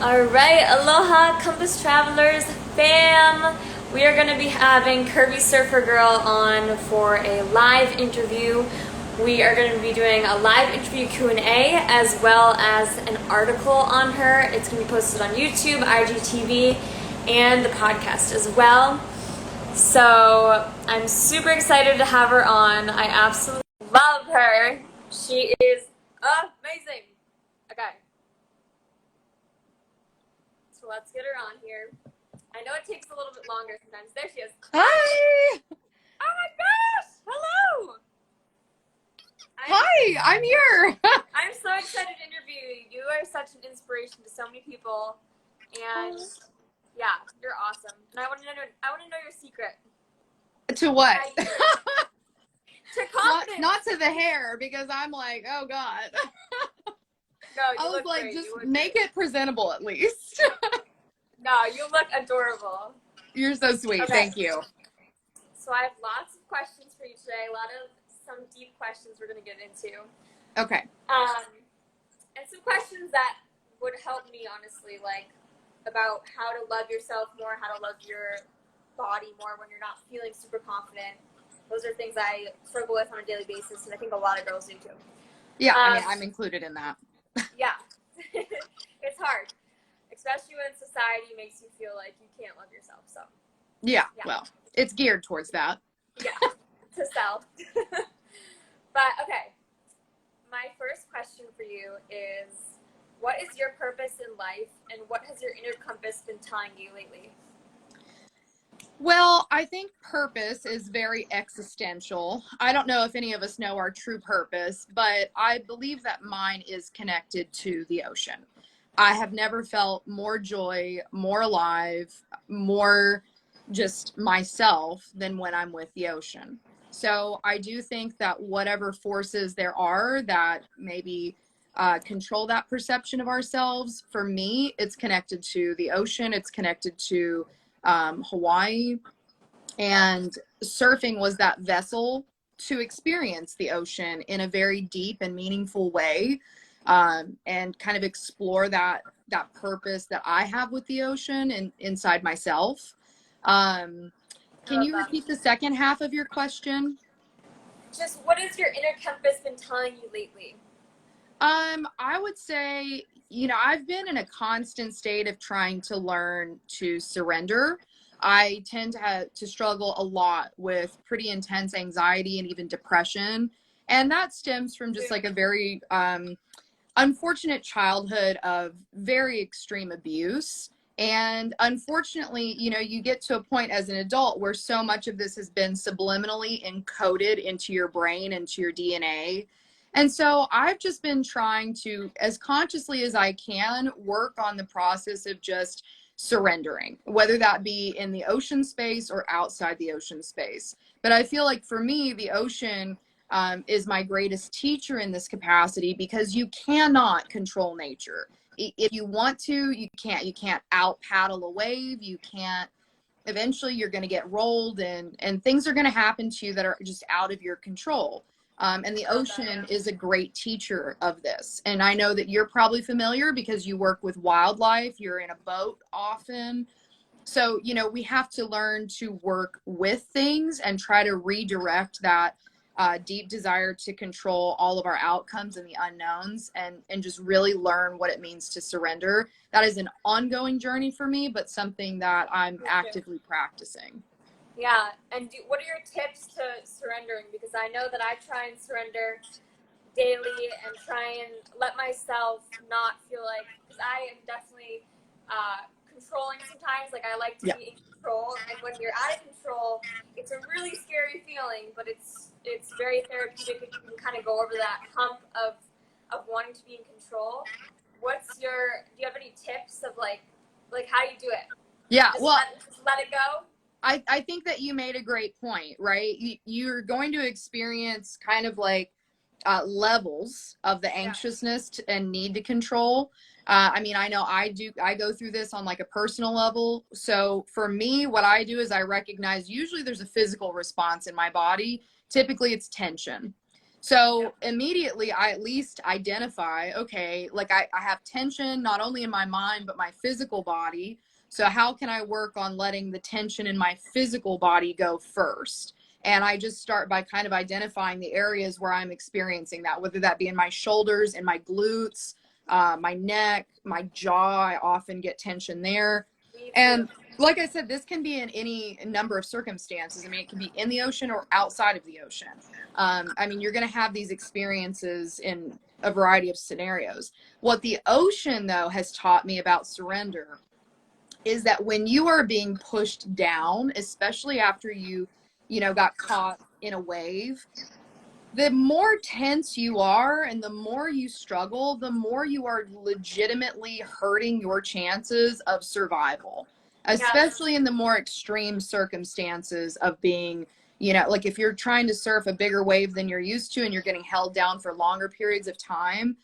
All right, aloha, Compass Travelers fam. We are going to be having Curvy Surfer Girl on for a live interview. We are going to be doing a live interview Q&A as well as an article on her. It's going to be posted on YouTube, IGTV, and the podcast as well. So I'm super excited to have her on. I absolutely love her. She is amazing. Okay. So let's get her on here. I know it takes a little bit longer sometimes. There she is. Hi! Oh my gosh! Hello! Hi, I'm here. I'm so excited to interview you. You are such an inspiration to so many people. And yeah, you're awesome. And I want to know your secret. To what? To confidence. Not to the hair, because I'm like, oh God. No, you I was look like, great. just make it presentable at least. No, you look adorable. You're so sweet. Okay. Thank you. So I have lots of questions for you today. Some deep questions we're going to get into. Okay. And some questions that would help me, honestly, like about how to love yourself more, how to love your body more when you're not feeling super confident. Those are things I struggle with on a daily basis, and I think a lot of girls do too. Yeah, I mean, I'm included in that. Yeah. It's hard, especially when society makes you feel like you can't love yourself. So Yeah. Well, it's geared towards that. Yeah, to self. But okay, my first question for you is, what is your purpose in life, and what has your inner compass been telling you lately? Well, I think purpose is very existential. I don't know if any of us know our true purpose, but I believe that mine is connected to the ocean. I have never felt more joy, more alive, more just myself than when I'm with the ocean. So I do think that whatever forces there are that maybe control that perception of ourselves, for me, it's connected to the ocean. It's connected to Hawaii, and surfing was that vessel to experience the ocean in a very deep and meaningful way, and kind of explore that purpose that I have with the ocean and inside myself. Can you repeat the second half of your question? Just what has your inner compass been telling you lately? I would say, I've been in a constant state of trying to learn to surrender. I tend to struggle a lot with pretty intense anxiety and even depression. And that stems from just like a very unfortunate childhood of very extreme abuse. And unfortunately, you get to a point as an adult where so much of this has been subliminally encoded into your brain, into your DNA. And so I've just been trying to, as consciously as I can, work on the process of just surrendering, whether that be in the ocean space or outside the ocean space. But I feel like for me, the ocean is my greatest teacher in this capacity, because you cannot control nature. If you want to, you can't. You can't out paddle a wave. You can't. Eventually, you're going to get rolled, and things are going to happen to you that are just out of your control. And the ocean is a great teacher of this. And I know that you're probably familiar because you work with wildlife. You're in a boat often. So, we have to learn to work with things and try to redirect that deep desire to control all of our outcomes and the unknowns, and just really learn what it means to surrender. That is an ongoing journey for me, but something that I'm actively practicing. Yeah, and what are your tips to surrendering? Because I know that I try and surrender daily and try and let myself not feel like, because I am definitely controlling sometimes. Like I like to be in control, and when you're out of control, it's a really scary feeling, but it's very therapeutic, and you can kind of go over that hump of wanting to be in control. Do you have any tips of like how do you do it? Yeah, Just let it go. I think that you made a great point, right? You're going to experience kind of like levels of the anxiousness and need to control. I mean, I know I go through this on like a personal level. So for me, what I do is I recognize usually there's a physical response in my body. Typically it's tension. So immediately I at least identify, okay, like I have tension not only in my mind, but my physical body. So how can I work on letting the tension in my physical body go first? And I just start by kind of identifying the areas where I'm experiencing that, whether that be in my shoulders, in my glutes, my neck, my jaw. I often get tension there. Me too. And like I said, this can be in any number of circumstances. I mean, it can be in the ocean or outside of the ocean. I mean, you're going to have these experiences in a variety of scenarios. What the ocean, though, has taught me about surrender is that when you are being pushed down, especially after you got caught in a wave, the more tense you are and the more you struggle, the more you are legitimately hurting your chances of survival, Yes. especially in the more extreme circumstances of being, like if you're trying to surf a bigger wave than you're used to and you're getting held down for longer periods of time.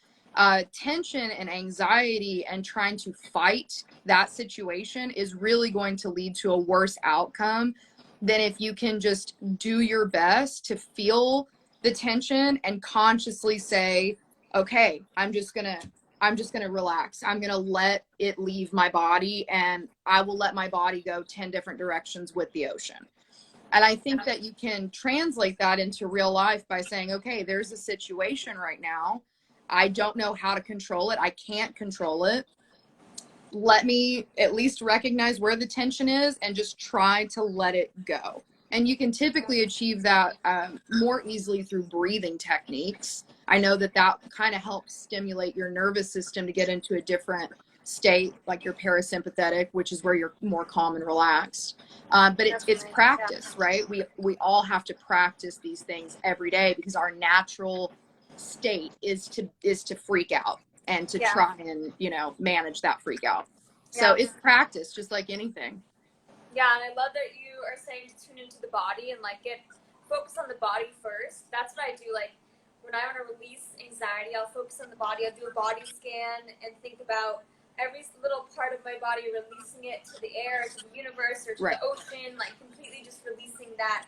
Tension and anxiety and trying to fight that situation is really going to lead to a worse outcome than if you can just do your best to feel the tension and consciously say, okay, I'm just gonna relax. I'm gonna let it leave my body, and I will let my body go 10 different directions with the ocean. And I think that you can translate that into real life by saying, okay, there's a situation right now. I don't know how to control it. I can't control it. Let me at least recognize where the tension is and just try to let it go. And you can typically achieve that more easily through breathing techniques. I know that that kind of helps stimulate your nervous system to get into a different state, like your parasympathetic, which is where you're more calm and relaxed. But it's Definitely. Yeah. practice, right? We all have to practice these things every day because our natural state is to freak out and to Yeah. try and manage that freak out. So Yeah. it's practice, just like anything. Yeah, and I love that you are saying to tune into the body and like get focus on the body first. That's what I do. Like when I want to release anxiety, I'll focus on the body. I'll do a body scan and think about every little part of my body, releasing it to the air, to the universe, or to Right. the ocean. Like completely just releasing that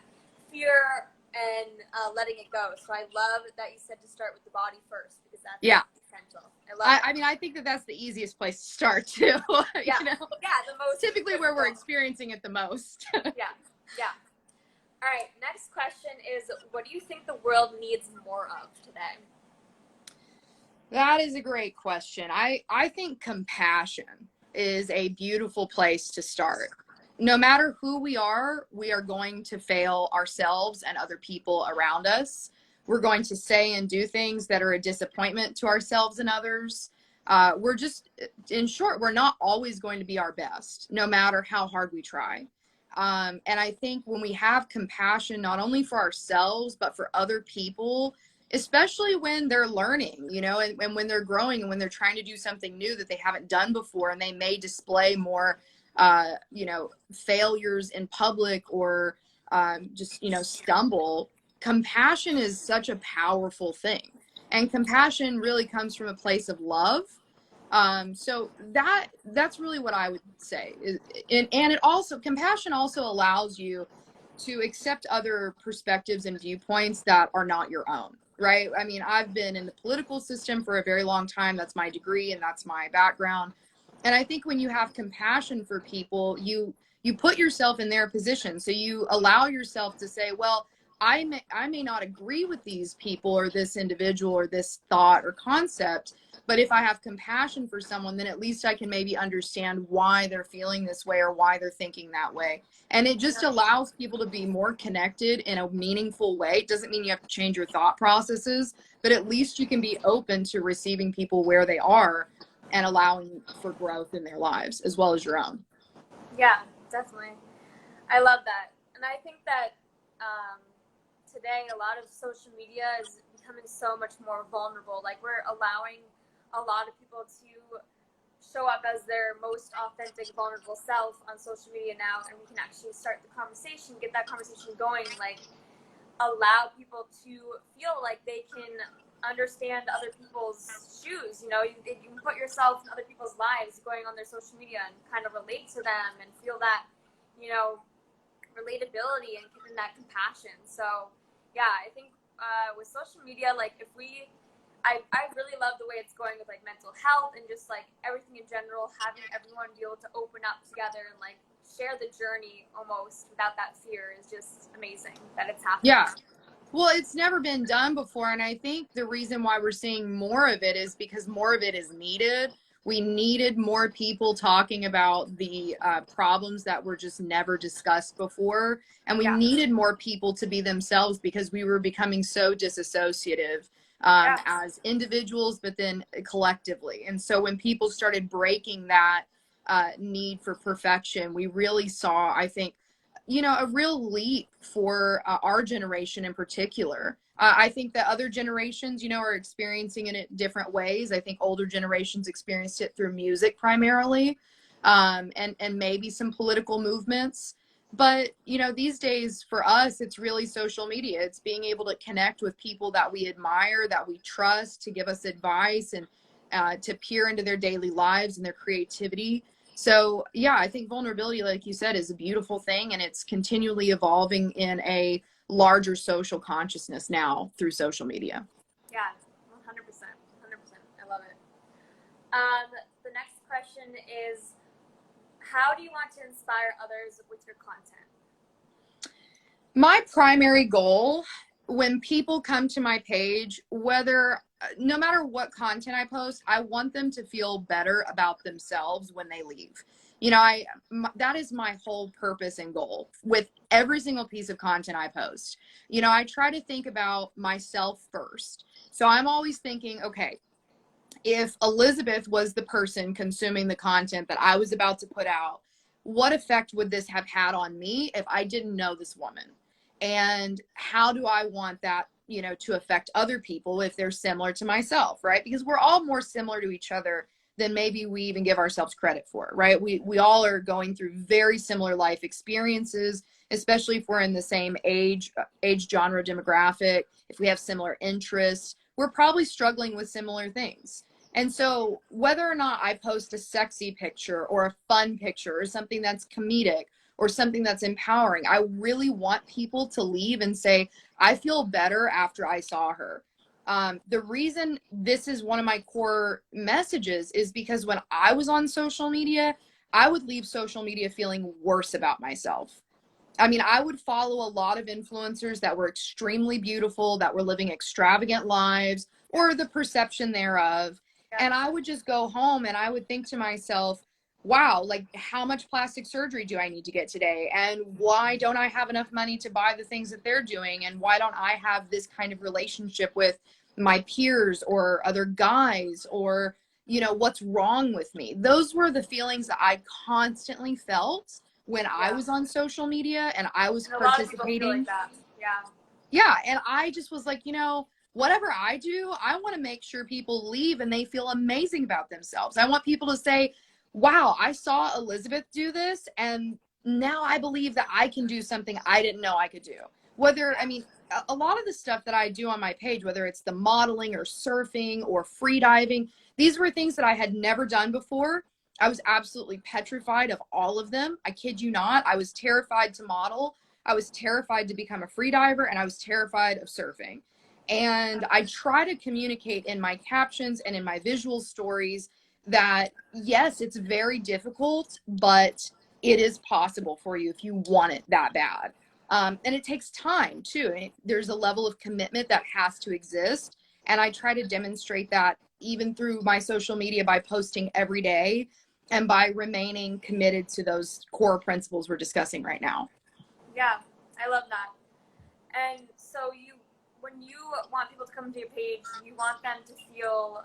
fear and letting it go. So I love that you said to start with the body first because that's Yeah. essential. I love it. I mean, I think that that's the easiest place to start too. Yeah. Yeah, the most Typically where we're physical. experiencing it the most. Yeah. Yeah. All right, next question is what do you think the world needs more of today? That is a great question. I think compassion is a beautiful place to start. No matter who we are going to fail ourselves and other people around us. We're going to say and do things that are a disappointment to ourselves and others. We're just, in short, we're not always going to be our best, no matter how hard we try. And I think when we have compassion, not only for ourselves, but for other people, especially when they're learning, and when they're growing and when they're trying to do something new that they haven't done before, and they may display more, failures in public or just, stumble. Compassion is such a powerful thing. And compassion really comes from a place of love. So that's really what I would say. And it also, compassion also allows you to accept other perspectives and viewpoints that are not your own, right? I mean, I've been in the political system for a very long time. That's my degree and that's my background. And I think when you have compassion for people, you put yourself in their position. So you allow yourself to say, well, I may not agree with these people or this individual or this thought or concept, but if I have compassion for someone, then at least I can maybe understand why they're feeling this way or why they're thinking that way. And it just allows people to be more connected in a meaningful way. It doesn't mean you have to change your thought processes, but at least you can be open to receiving people where they are and allowing for growth in their lives as well as your own. Yeah, definitely. I love that. And I think that today a lot of social media is becoming so much more vulnerable. Like we're allowing a lot of people to show up as their most authentic, vulnerable self on social media now, and we can actually start the conversation, get that conversation going, like allow people to feel like they can understand other people's shoes. You can put yourself in other people's lives going on their social media and kind of relate to them and feel that, relatability and that compassion. So, yeah, I think with social media, like I really love the way it's going with like mental health and just like everything in general, having everyone be able to open up together and like share the journey almost without that fear is just amazing that it's happening. Yeah. Well, it's never been done before. And I think the reason why we're seeing more of it is because more of it is needed. We needed more people talking about the problems that were just never discussed before. And we Yeah. needed more people to be themselves because we were becoming so disassociative as individuals, but then collectively. And so when people started breaking that need for perfection, we really saw, I think, a real leap for our generation in particular. I think that other generations, are experiencing it in different ways. I think older generations experienced it through music primarily, and maybe some political movements. But, these days for us, it's really social media. It's being able to connect with people that we admire, that we trust, to give us advice and to peer into their daily lives and their creativity. So yeah, I think vulnerability, like you said, is a beautiful thing, and it's continually evolving in a larger social consciousness now through social media. Yeah, 100%. 100%. I love it. The next question is, how do you want to inspire others with your content? My primary goal when people come to my page, no matter what content I post, I want them to feel better about themselves when they leave. That is my whole purpose and goal with every single piece of content I post. I try to think about myself first. So I'm always thinking, okay, if Elizabeth was the person consuming the content that I was about to put out, what effect would this have had on me if I didn't know this woman? And how do I want that, to affect other people if they're similar to myself, right? Because we're all more similar to each other than maybe we even give ourselves credit for, right? We all are going through very similar life experiences, especially if we're in the same age genre demographic. If we have similar interests, we're probably struggling with similar things. And so whether or not I post a sexy picture or a fun picture or something that's comedic or something that's empowering, I really want people to leave and say, I feel better after I saw her. The reason this is one of my core messages is because when I was on social media, I would leave social media feeling worse about myself. I mean, I would follow a lot of influencers that were extremely beautiful, that were living extravagant lives, or the perception thereof. And I would just go home and I would think to myself, wow, like how much plastic surgery do I need to get today? And why don't I have enough money to buy the things that they're doing? And why don't I have this kind of relationship with my peers or other guys? Or, what's wrong with me? Those were the feelings that I constantly felt when I was on social media and I was participating. A lot of people feel like that. Yeah. And I just was like, whatever I do, I want to make sure people leave and they feel amazing about themselves. I want people to say, wow, I saw Elizabeth do this, and now I believe that I can do something I didn't know I could do. A lot of the stuff that I do on my page, whether it's the modeling or surfing or free diving, these were things that I had never done before. I was absolutely petrified of all of them. I kid you not. I was terrified to model. I was terrified to become a free diver, and I was terrified of surfing. And I try to communicate in my captions and in my visual stories that, yes, it's very difficult, but it is possible for you if you want it that bad. And it takes time, too. There's a level of commitment that has to exist. And I try to demonstrate that even through my social media by posting every day and by remaining committed to those core principles we're discussing right now. Yeah, I love that. And so when you want people to come to your page, you want them to feel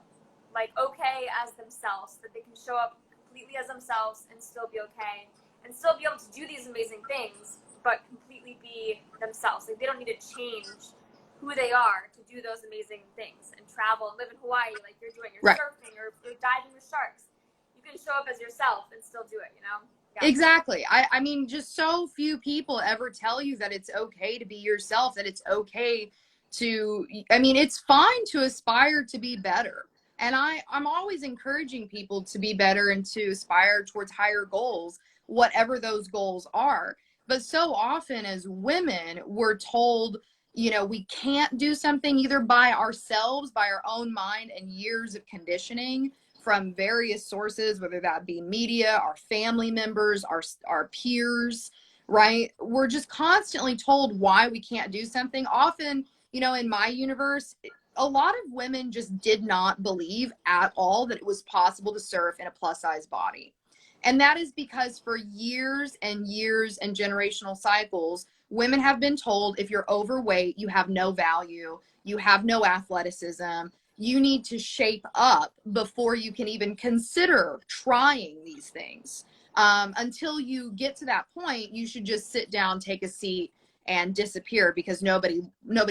like okay as themselves, that they can show up completely as themselves and still be okay and still be able to do these amazing things, but completely be themselves. Like they don't need to change who they are to do those amazing things and travel and live in Hawaii like you're doing. You're surfing or diving with sharks. You can show up as yourself and still do it, Yeah. Exactly. I mean, just so few people ever tell you that it's okay to be yourself, that it's okay it's fine to aspire to be better. And I'm always encouraging people to be better and to aspire towards higher goals, whatever those goals are. But so often as women, we're told, you know, we can't do something either by ourselves, by our own mind, and years of conditioning from various sources, whether that be media, our family members, our peers, right? We're just constantly told why we can't do something. Often, you know, in my universe, a lot of women just did not believe at all that it was possible to surf in a plus size body. And that is because for years and years and generational cycles, women have been told if you're overweight, you have no value, you have no athleticism, you need to shape up before you can even consider trying these things. Until you get to that point, you should just sit down, take a seat, and disappear because nobody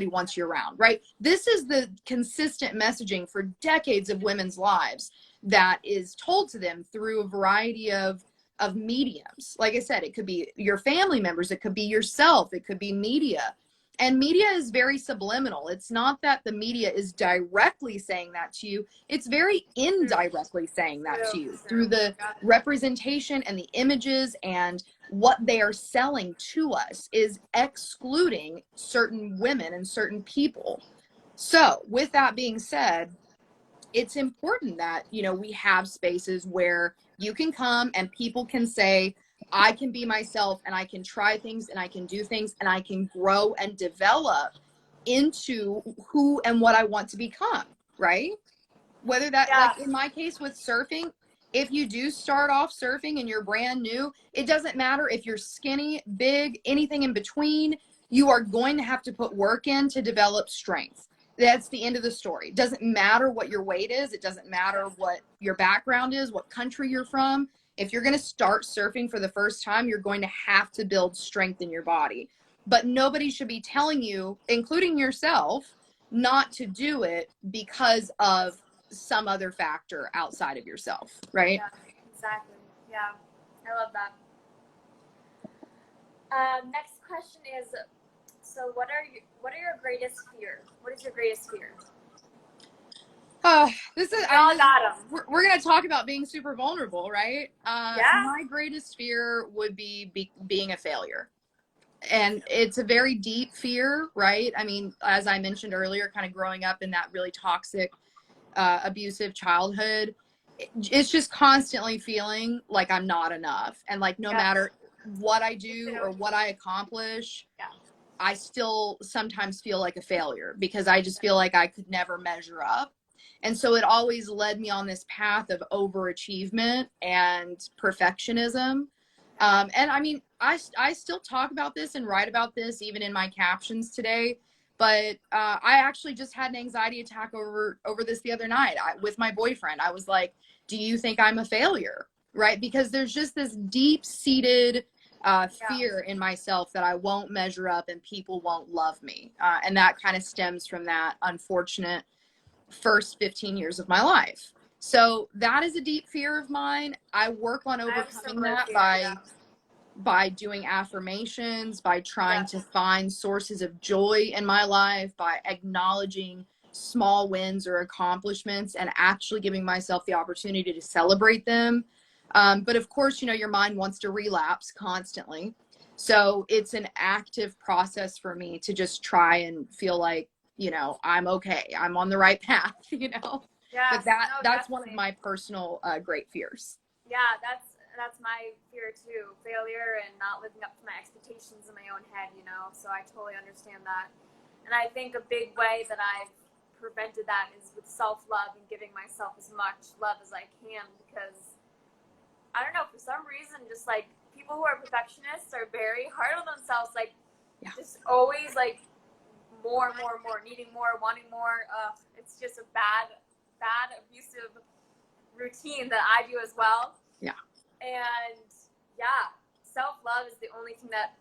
wants you around, right? This is the consistent messaging for decades of women's lives that is told to them through a variety of mediums. Like I said, it could be your family members, it could be yourself, it could be media. And media is very subliminal. It's not that the media is directly saying that to you, it's very indirectly saying that to you through the representation and the images, and what they are selling to us is excluding certain women and certain people. So with that being said, it's important that, you know, we have spaces where you can come and people can say, I can be myself and I can try things and I can do things and I can grow and develop into who and what I want to become, right? Whether that, like in my case with surfing, if you do start off surfing and you're brand new, it doesn't matter if you're skinny, big, anything in between, you are going to have to put work in to develop strength. That's the end of the story. It doesn't matter what your weight is. It doesn't matter what your background is, what country you're from. If you're going to start surfing for the first time, you're going to have to build strength in your body. But nobody should be telling you, including yourself, not to do it because of some other factor outside of yourself, right? Yeah, exactly. Yeah, I love that. Next question is, so what are your greatest fear? What is your greatest fear? This is, we all got them. We're going to talk about being super vulnerable, right? Yeah. My greatest fear would be being a failure. And it's a very deep fear, right? I mean, as I mentioned earlier, kind of growing up in that really toxic, abusive childhood, it's just constantly feeling like I'm not enough. And like, no matter what I do or what I accomplish, I still sometimes feel like a failure because I just feel like I could never measure up. And so it always led me on this path of overachievement and perfectionism. And I mean, I still talk about this and write about this even in my captions today. But I actually just had an anxiety attack over this the other night with my boyfriend. I was like, do you think I'm a failure? Right? Because there's just this deep-seated fear in myself that I won't measure up and people won't love me. And that kind of stems from that unfortunate first 15 years of my life. So that is a deep fear of mine. I work on overcoming that by doing affirmations, by trying to find sources of joy in my life, by acknowledging small wins or accomplishments and actually giving myself the opportunity to celebrate them. But of course, you know, your mind wants to relapse constantly. So it's an active process for me to just try and feel like, you know, I'm okay. I'm on the right path, you know? Yeah. But that's one of my personal great fears. Yeah, that's my fear too. Failure and not living up to my expectations in my own head, you know? So I totally understand that. And I think a big way that I've prevented that is with self-love and giving myself as much love as I can, because I don't know, for some reason, just like people who are perfectionists are very hard on themselves, like just always like more, needing more, wanting more. It's just a bad, abusive routine that I do as well. Yeah. And self-love is the only thing that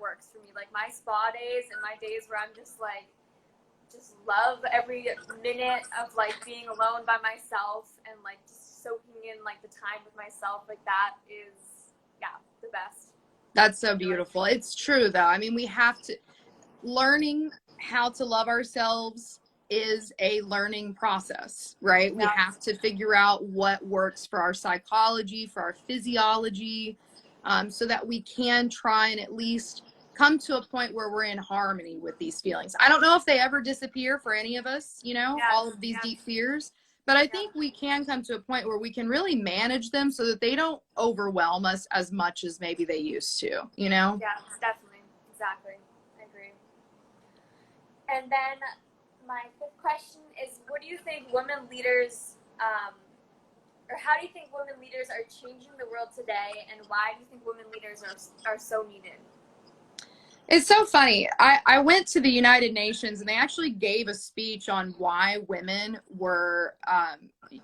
works for me. Like my spa days and my days where I'm just like, just love every minute of like being alone by myself and like just soaking in like the time with myself. Like that is, the best. That's so beautiful. It's true though. I mean, we have to, learning how to love ourselves is a learning process, right? We have to figure out what works for our psychology, for our physiology, so that we can try and at least come to a point where we're in harmony with these feelings. I don't know if they ever disappear for any of us, you know, all Yes, of these yes, deep fears, but I yeah, think we can come to a point where we can really manage them so that they don't overwhelm us as much as maybe they used to, you know? yeah, definitely, exactly. I agree. And then my fifth question is, what do you think women leaders, or how do you think women leaders are changing the world today, and why do you think women leaders are so needed? It's so funny. I went to the United Nations and they actually gave a speech on why women were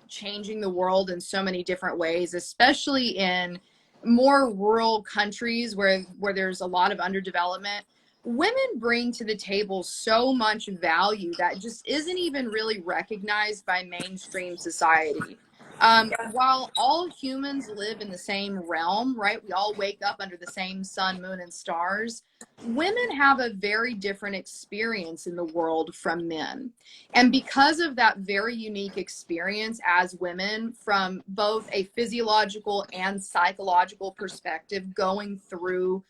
changing the world in so many different ways, especially in more rural countries where there's a lot of underdevelopment. Women bring to the table so much value that just isn't even really recognized by mainstream society. Yeah, While all humans live in the same realm, right? We all wake up under the same sun, moon, and stars. Women have a very different experience in the world from men. And because of that very unique experience as women, from both a physiological and psychological perspective, going through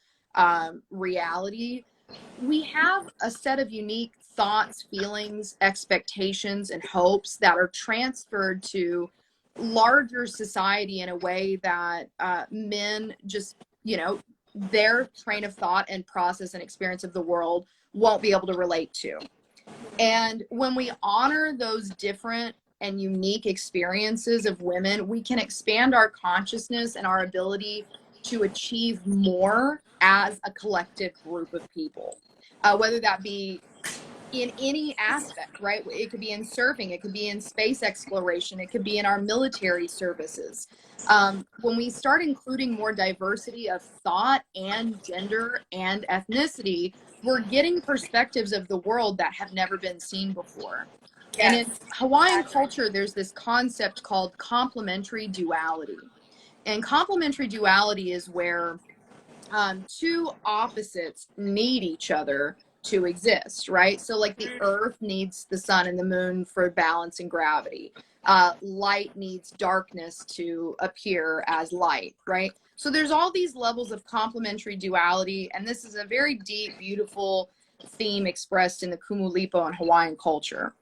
reality, we have a set of unique thoughts, feelings, expectations, and hopes that are transferred to larger society in a way that men just, you know, their train of thought and process and experience of the world won't be able to relate to. And when we honor those different and unique experiences of women, we can expand our consciousness and our ability to achieve more as a collective group of people, whether that be in any aspect, right? It could be in surfing, it could be in space exploration, it could be in our military services. When we start including more diversity of thought and gender and ethnicity, we're getting perspectives of the world that have never been seen before. And in yes, Hawaiian exactly. culture, there's this concept called complementary duality. And complementary duality is where two opposites need each other to exist, right? So, like the earth needs the sun and the moon for balance and gravity. Light needs darkness to appear as light, right? So, there's all these levels of complementary duality, and this is a very deep, beautiful theme expressed in the Kumulipo and Hawaiian culture.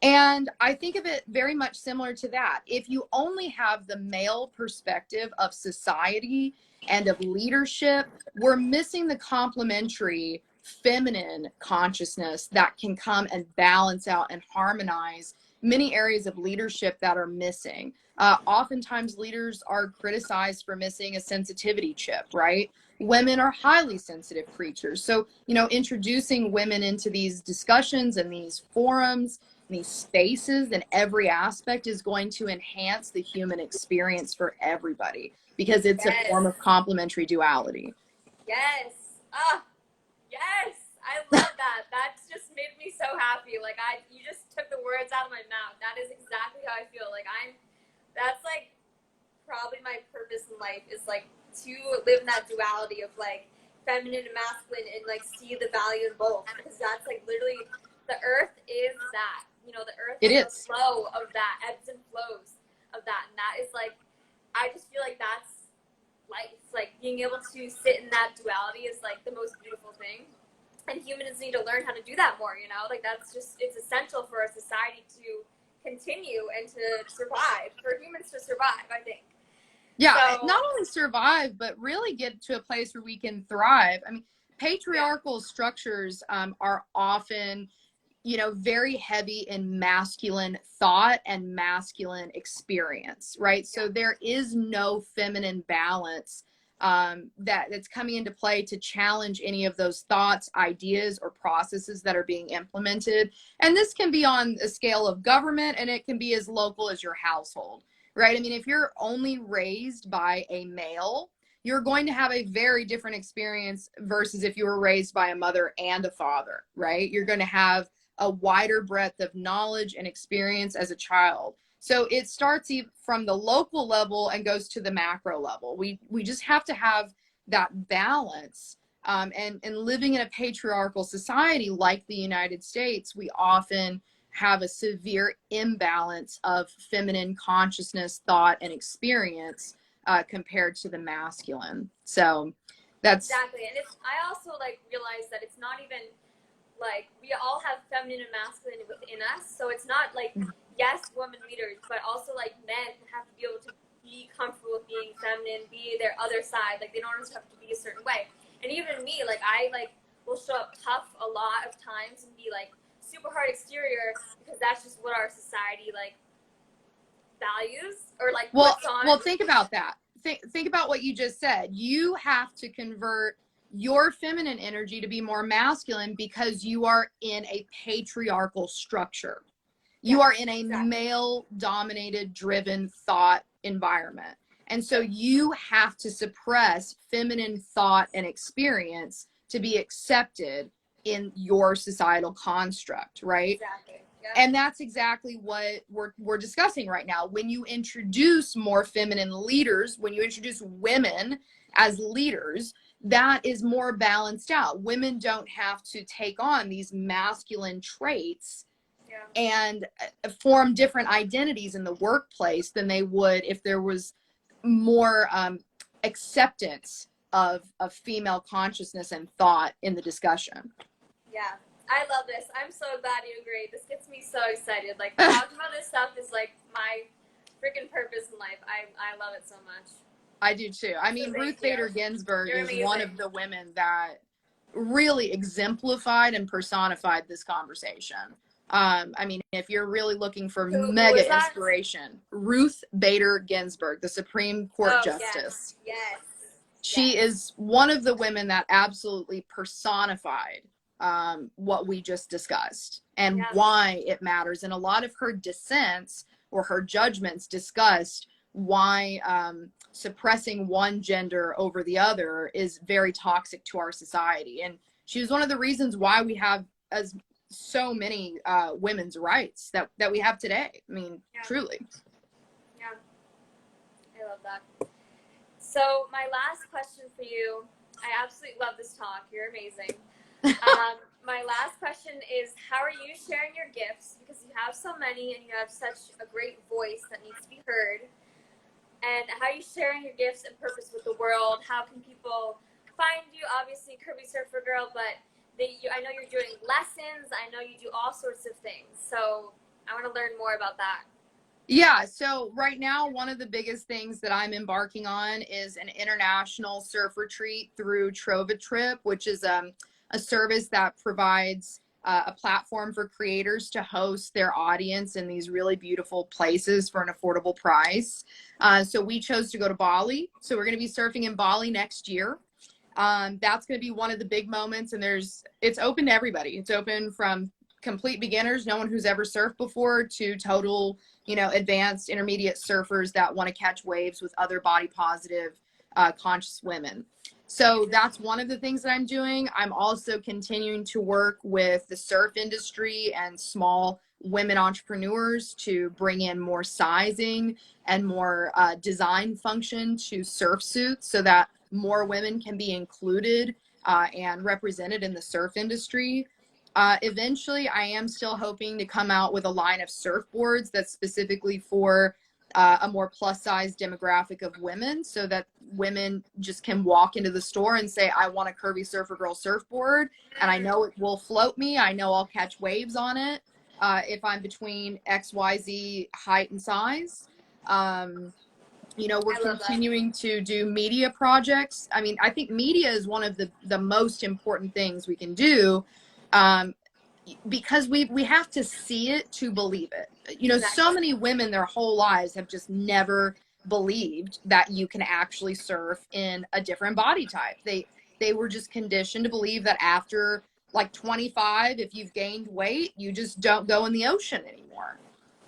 And I think of it very much similar to that. If you only have the male perspective of society and of leadership, we're missing the complementary feminine consciousness that can come and balance out and harmonize many areas of leadership that are missing. Oftentimes, leaders are criticized for missing a sensitivity chip, right? Women are highly sensitive creatures. So, you know, introducing women into these discussions and these forums, these spaces, and every aspect is going to enhance the human experience for everybody because it's a form Yes, of complementary duality. yes. Ah, yes. I love that. That's just made me so happy. Like you just took the words out of my mouth. That is exactly how I feel. That's like probably my purpose in life is like to live in that duality of like feminine and masculine and like see the value in both, because that's like literally the earth is that, you know, the earth It is the is. flow of that, ebbs and flows of that, and that is like, I just feel like that's life, like being able to sit in that duality is like the most beautiful thing, and humans need to learn how to do that more, you know, like that's just, it's essential for a society to continue and to survive, for humans to survive, I think. Yeah, So not only survive, but really get to a place where we can thrive. I mean, yeah, patriarchal structures are often, you know, very heavy in masculine thought and masculine experience, right? yeah, So there is no feminine balance that's coming into play to challenge any of those thoughts, ideas, or processes that are being implemented. And this can be on a scale of government, and it can be as local as your household, right? I mean, if you're only raised by a male, you're going to have a very different experience versus if you were raised by a mother and a father, right? You're going to have a wider breadth of knowledge and experience as a child. So it starts from the local level and goes to the macro level. We just have to have that balance. And living in a patriarchal society like the United States, we often have a severe imbalance of feminine consciousness, thought, and experience compared to the masculine. So That's exactly. And it's, I also like realize that it's not even like, we all have feminine and masculine within us. So it's not like, yes, women leaders, but also like men have to be able to be comfortable with being feminine, be their other side. Like they don't always have to be a certain way. And even me, like I like will show up tough a lot of times and be like super hard exterior because that's just what our society like values or like well, puts on. well, think about that. Think about what you just said. You have to convert your feminine energy to be more masculine because you are in a patriarchal structure. You are in a exactly. male dominated, driven thought environment. And so you have to suppress feminine thought and experience to be accepted in your societal construct, right? Exactly. And that's exactly what we're discussing right now. When you introduce more feminine leaders, when you introduce women as leaders, that is more balanced out. Women don't have to take on these masculine traits and form different identities in the workplace than they would if there was more acceptance of female consciousness and thought in the discussion. Yeah, I love this. I'm so glad you agree. This gets me so excited. Like talking about this stuff is like my freaking purpose in life. I love it so much. I do too. I mean, So Ruth Bader Ginsburg You're is amazing. one of the women that really exemplified and personified this conversation. I mean, if you're really looking for mega inspiration, Ruth Bader Ginsburg, the Supreme Court Justice. Yes. She is one of the women that absolutely personified what we just discussed and why it matters. And a lot of her dissents or her judgments discussed why suppressing one gender over the other is very toxic to our society. And she was one of the reasons why we have as so many women's rights that we have today. I mean, truly. Yeah, I love that. So my last question for you, I absolutely love this talk. You're amazing. My last question is, how are you sharing your gifts? Because you have so many and you have such a great voice that needs to be heard. And how are you sharing your gifts and purpose with the world? How can people find you? Obviously, Curvy Surfer Girl, but I know you're doing lessons. I know you do all sorts of things. So I want to learn more about that. Yeah, so right now, one of the biggest things that I'm embarking on is an international surf retreat through Trova Trip, which is a service that provides a platform for creators to host their audience in these really beautiful places for an affordable price. So we chose to go to Bali. So we're going to be surfing in Bali next year. That's going to be one of the big moments, and it's open to everybody. It's open from complete beginners, no one who's ever surfed before, to total, advanced intermediate surfers that want to catch waves with other body positive, conscious women. So that's one of the things that I'm doing. I'm also continuing to work with the surf industry and small women entrepreneurs to bring in more sizing and more design function to surf suits so that more women can be included and represented in the surf industry. Eventually, I am still hoping to come out with a line of surfboards that's specifically for a more plus size demographic of women, so that women just can walk into the store and say, I want a Curvy Surfer Girl surfboard, and I know it will float me. I know I'll catch waves on it if I'm between XYZ height and size. We're continuing to do media projects. I mean, I think media is one of the most important things we can do, because we have to see it to believe it. So many women their whole lives have just never believed that you can actually surf in a different body type. They were just conditioned to believe that after like 25, if you've gained weight, you just don't go in the ocean anymore.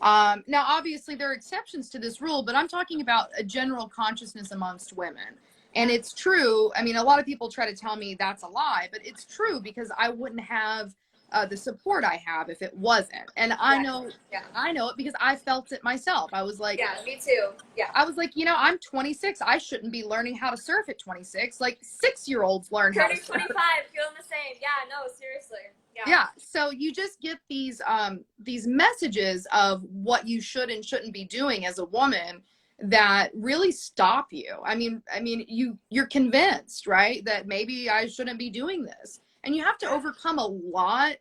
Now, obviously, there are exceptions to this rule, but I'm talking about a general consciousness amongst women. And it's true. I mean, a lot of people try to tell me that's a lie, but it's true, because I wouldn't have the support I have if it wasn't. And I know it because I felt it myself. I was like, me too. I was like, I'm 26. I shouldn't be learning how to surf at 26. Like 6-year-olds learn how to surf. 25, feeling the same. Yeah, no, seriously. Yeah. So you just get these messages of what you should and shouldn't be doing as a woman. that really stop you. I mean, you're convinced, right, that maybe I shouldn't be doing this, and you have to overcome a lot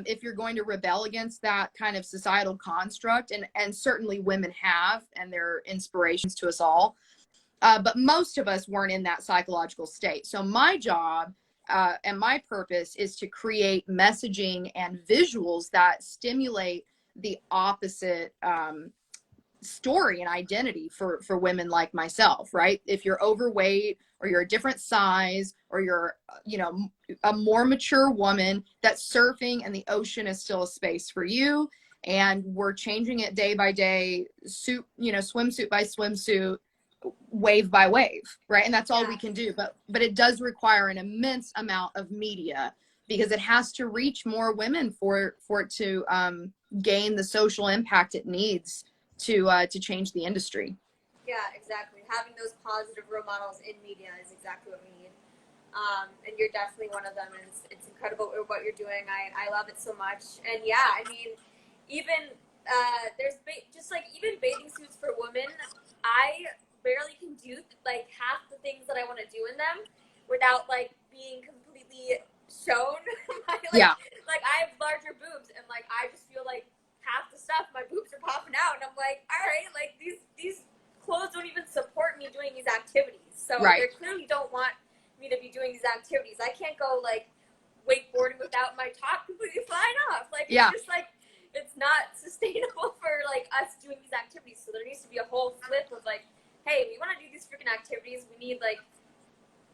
if you're going to rebel against that kind of societal construct. And certainly women have, and they're inspirations to us all. But most of us weren't in that psychological state. So my job and my purpose is to create messaging and visuals that stimulate the opposite story and identity for women like myself, right? If you're overweight, or you're a different size, or you're, you know, a more mature woman, that surfing and the ocean is still a space for you. And we're changing it day by day, swimsuit by swimsuit, wave by wave, right? And that's all we can do. But it does require an immense amount of media, because it has to reach more women for it to gain the social impact it needs to change the industry. Yeah, exactly. Having those positive role models in media is exactly what we need. And you're definitely one of them, and it's incredible what you're doing. I love it so much. And yeah, I mean, even there's just like even bathing suits for women, I barely can do like half the things that I want to do in them without like being completely shown. Like I have larger boobs, and like I just feel like half the stuff my boobs are popping out, and I'm like, all right, like these clothes don't even support me doing these activities, so they clearly don't want me to be doing these activities. I can't go like wakeboarding without my top completely flying off. Like it's just like it's not sustainable for like us doing these activities. So there needs to be a whole flip of like, hey, we want to do these freaking activities. We need like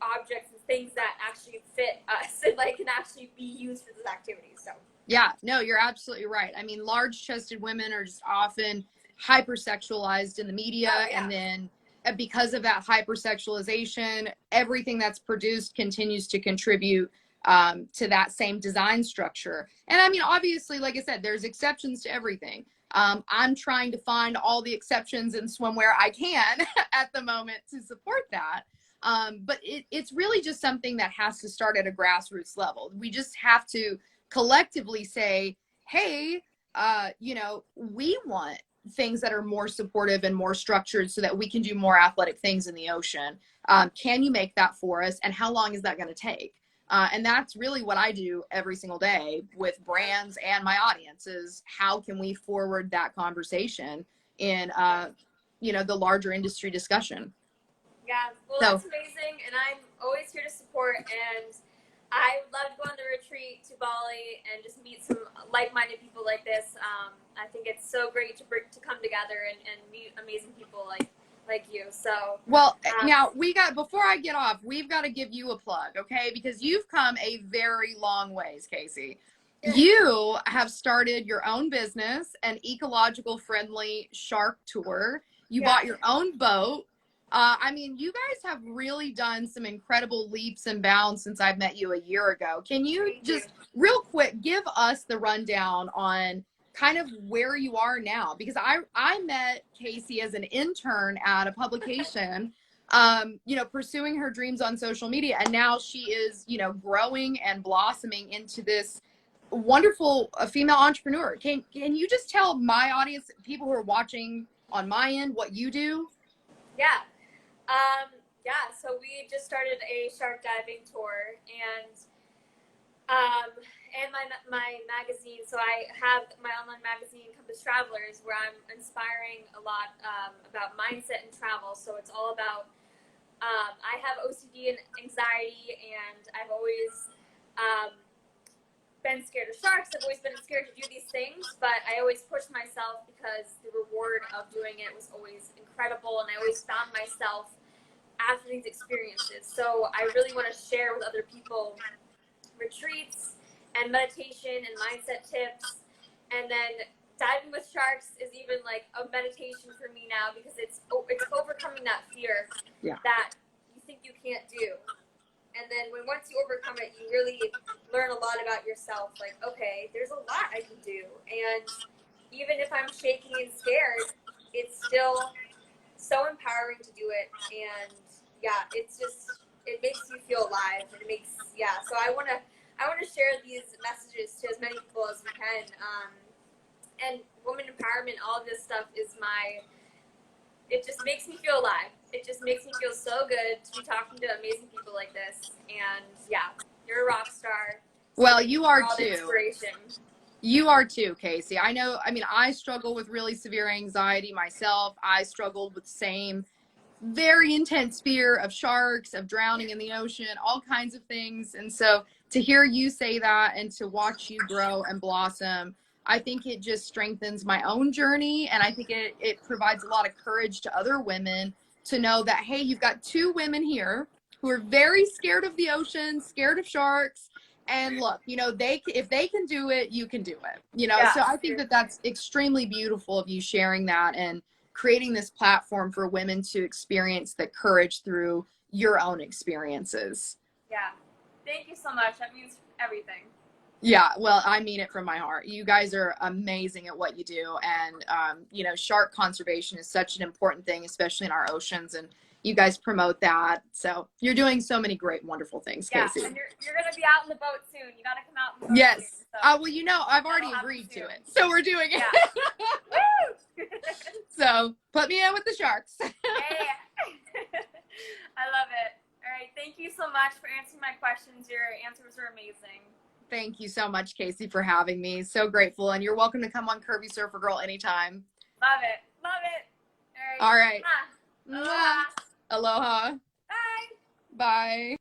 objects and things that actually fit us and like can actually be used for those activities. So yeah, no, you're absolutely right. I mean, large-chested women are just often hypersexualized in the media, and then because of that hypersexualization, everything that's produced continues to contribute to that same design structure. And I mean, obviously, like I said, there's exceptions to everything. I'm trying to find all the exceptions in swimwear I can at the moment to support that. But it's really just something that has to start at a grassroots level. We just have to collectively say, hey, we want things that are more supportive and more structured so that we can do more athletic things in the ocean. Can you make that for us? And how long is that going to take? And that's really what I do every single day with brands and my audience, is how can we forward that conversation in, the larger industry discussion. Yeah, well, that's amazing. And I'm always here to support. And I would love to go on the retreat to Bali and just meet some like-minded people like this. I think it's so great to come together and meet amazing people like you. So well, now before I get off, we've got to give you a plug, okay? Because you've come a very long ways, Casey. You have started your own business, an ecological friendly shark tour. You bought your own boat. I mean, you guys have really done some incredible leaps and bounds since I've met you a year ago. Can you just real quick give us the rundown on kind of where you are now? Because I met Casey as an intern at a publication, pursuing her dreams on social media. And now she is, growing and blossoming into this wonderful female entrepreneur. Can you just tell my audience, people who are watching on my end, what you do? So we just started a shark diving tour, and my magazine. So I have my online magazine, Compass Travelers, where I'm inspiring a lot about mindset and travel. So it's all about, I have OCD and anxiety, and I've always been scared of sharks. I've always been scared to do these things, but I always pushed myself because the reward of doing it was always incredible, and I always found myself after these experiences. So I really want to share with other people retreats and meditation and mindset tips. And then diving with sharks is even like a meditation for me now, because it's overcoming that fear that you think you can't do. And then once you overcome it, you really learn a lot about yourself. Like, okay, there's a lot I can do. And even if I'm shaking and scared, it's still so empowering to do it. And it makes you feel alive. So I want to share these messages to as many people as we can. And women empowerment, all of this stuff is it just makes me feel alive. It just makes me feel so good to be talking to amazing people like this. And yeah, you're a rock star. So Well, thank you for are all the too. inspiration. You are too, Casey. I know, I mean, I struggle with really severe anxiety myself. I struggled with the same very intense fear of sharks, of drowning in the ocean, all kinds of things. And so to hear you say that and to watch you grow and blossom, I think it just strengthens my own journey. And I think it provides a lot of courage to other women to know that, hey, you've got two women here who are very scared of the ocean, scared of sharks. And look, you know, if they can do it, you can do it. You know, Yeah, so I think that that's extremely beautiful of you sharing that and creating this platform for women to experience the courage through your own experiences. yeah. Thank you so much. That means everything. Yeah, well, I mean it from my heart. You guys are amazing at what you do. And, you know, shark conservation is such an important thing, especially in our oceans. And you guys promote that. So you're doing so many great, wonderful things, Yeah, Casey. and you're going to be out in the boat soon. You got to come out in the boat Yes. soon. So Well, you know, I've already that'll happen agreed to soon. it. So we're doing it. Yeah. Woo! So put me in with the sharks. Yeah. I love it. All right. Thank you so much for answering my questions. Your answers were amazing. Thank you so much, Casey, for having me. So grateful. And you're welcome to come on Curvy Surfer Girl anytime. Love it. Love it. All right. Aloha. Aloha. Bye. Bye.